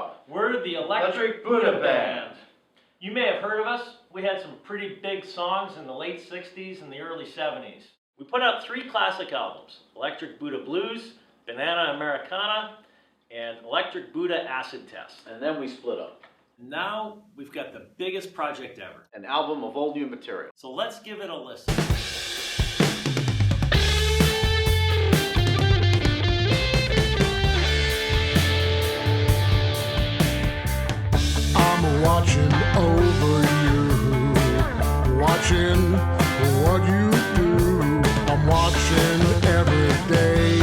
up? We're the Electric Buddha Band. You may have heard of us. We had some pretty big songs in the late 60s and the early 70s. We put out 3 classic albums: Electric Buddha Blues, Banana Americana, and Electric Buddha Acid Test. And then we split up. Now we've got the biggest project ever. An album of all new material. So let's give it a listen. I'm watching over you, watching what you do. I'm watching every day,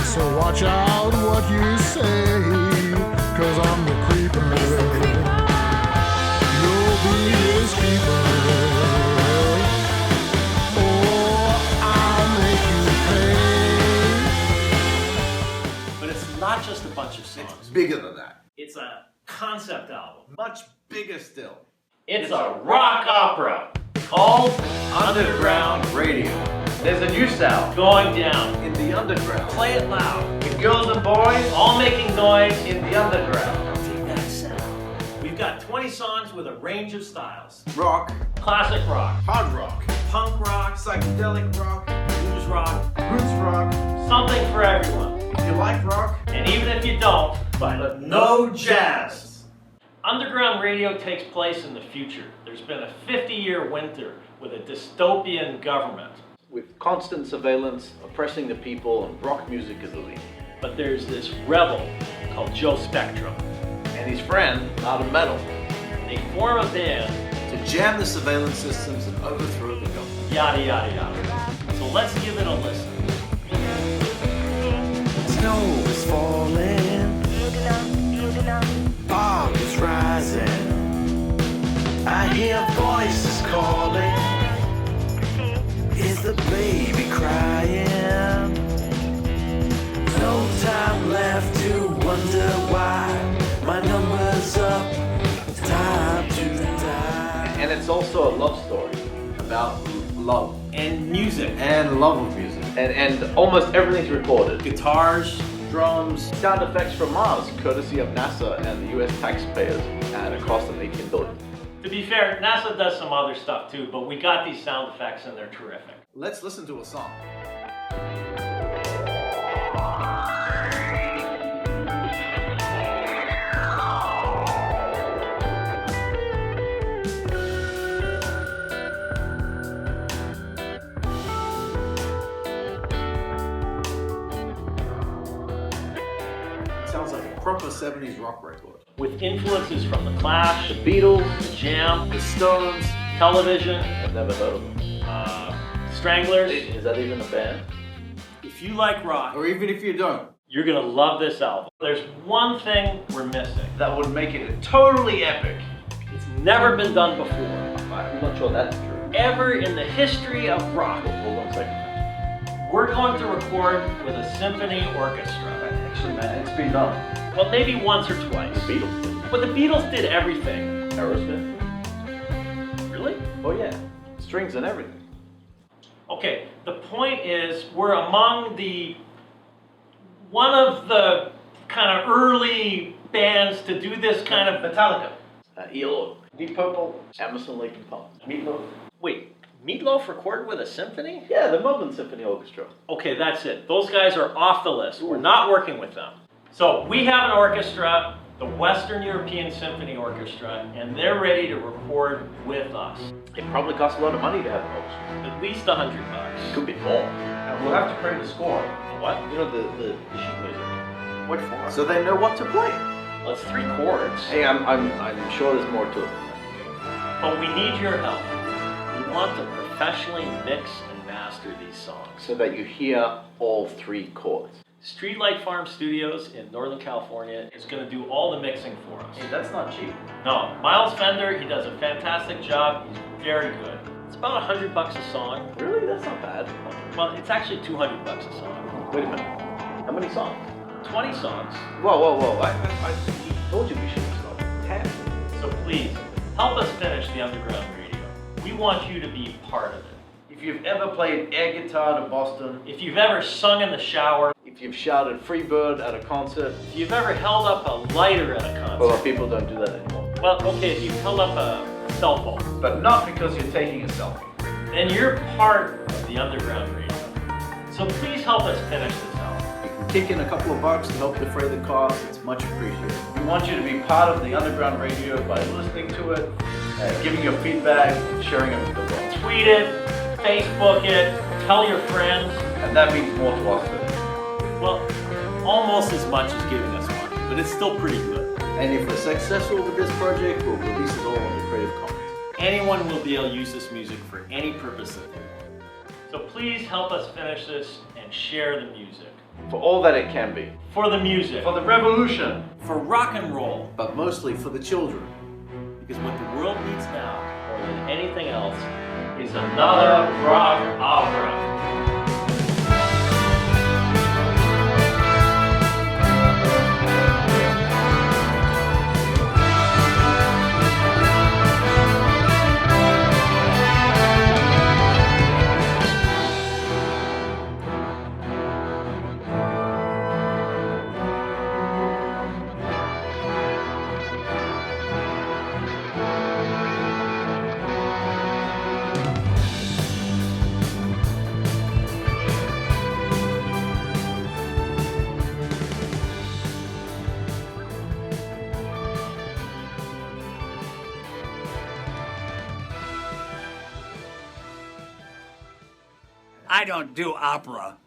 so watch out what you say, 'cause I'm the creeper. You'll be his keeper. Oh, I'll make you pay. But it's not just a bunch of songs. It's bigger than that. It's a concept album. Much bigger still. It's a rock opera called Underground Radio. There's a new sound Going Down. In the underground. Play it loud. with girls and boys All making noise. in the underground. Take that sound. We've got 20 songs with a range of styles. Rock, Classic rock, hard rock, punk rock, psychedelic rock, blues rock, roots rock. something for everyone. If you like rock, And even if you don't, but no jazz. Underground radio takes place in the future. There's been a 50-year winter with a dystopian government. With constant surveillance, oppressing the people, and rock music is elite. But there's this rebel called Joe Spectrum. And his friend, Art of Metal. They form a band, to jam the surveillance systems and overthrow the government. yada yada yada. So let's give it a listen. Snow is falling, fog is rising. I hear voices calling. Is the baby crying? No time left to wonder why. My number's up. It's time to die. And it's also a love story about love. And music. And love of music. And almost everything's recorded. Guitars, drums. Sound effects from Mars, courtesy of NASA and the US taxpayers, at a cost of $18 billion. To be fair, NASA does some other stuff too, but we got these sound effects and they're terrific. Let's listen to a song. Sounds like a proper 70s rock record. With influences from The Clash, The Beatles, The Jam, The Stones. Television, I've never heard of them. Stranglers. Is that even a band? If you like rock, Or even if you don't. you're gonna love this album. There's one thing we're missing. That would make it totally epic. It's never been done before, I'm not sure that's true. ever in the history of rock. Hold on a second. We're going to record with a symphony orchestra. Actually, man, it's been done. Well, maybe once or twice. The Beatles did. But the Beatles did everything. Aerosmith. Really? Oh yeah, strings and everything. Okay, the point is we're among one of the kind of early bands to do this kind of Metallica. ELO. Deep Purple. Emerson, Lake and Palm. Meatloaf. Wait, Meatloaf recorded with a symphony? Yeah, the Melbourne Symphony Orchestra. Okay, that's it. Those guys are off the list. We're not working with them. So we have an orchestra, the Western European Symphony Orchestra, and they're ready to record with us. It probably costs a lot of money to have an orchestra. At least $100. Could be more. And we'll have to create a score. What? You know, the sheet music. What for? So they know what to play. Well, it's 3 chords. Hey, I'm sure there's more to it. But we need your help. We want to professionally mix and master these songs. So that you hear all 3 chords. Streetlight Farm Studios in Northern California is going to do all the mixing for us. Hey, that's not cheap. No, Miles Fender, he does a fantastic job. He's very good. It's about $100 a song. Really? That's not bad. Well, it's actually $200 a song. Wait a minute. How many songs? 20 songs. Whoa. I told you we should have started with 10. So please, help us finish the Underground Radio. We want you to be part of it. If you've ever played air guitar to Boston, If you've ever sung in the shower, if you've shouted "Free Bird" at a concert. If you've ever held up a lighter at a A lot concert. of people don't do that anymore. Well, okay, if you've held up a cell phone, But not because you're taking a selfie. then you're part of the underground radio. So please help us finish this album. You can kick in a couple of bucks to help defray the cost. It's much appreciated. We want you to be part of the underground radio by listening to it, giving your feedback, sharing it with the world. Tweet it, Facebook it, tell your friends. And that means more to us than Well, almost as much as giving us money, but it's still pretty good. And if we're successful with this project, we'll release it all under Creative Commons. Anyone will be able to use this music for any purpose that they want. So please help us finish this and share the music. For all that it can be. For the music. For the revolution. For rock and roll, But mostly for the children. because what the world needs now, More than anything else, is another rock opera. I don't do opera.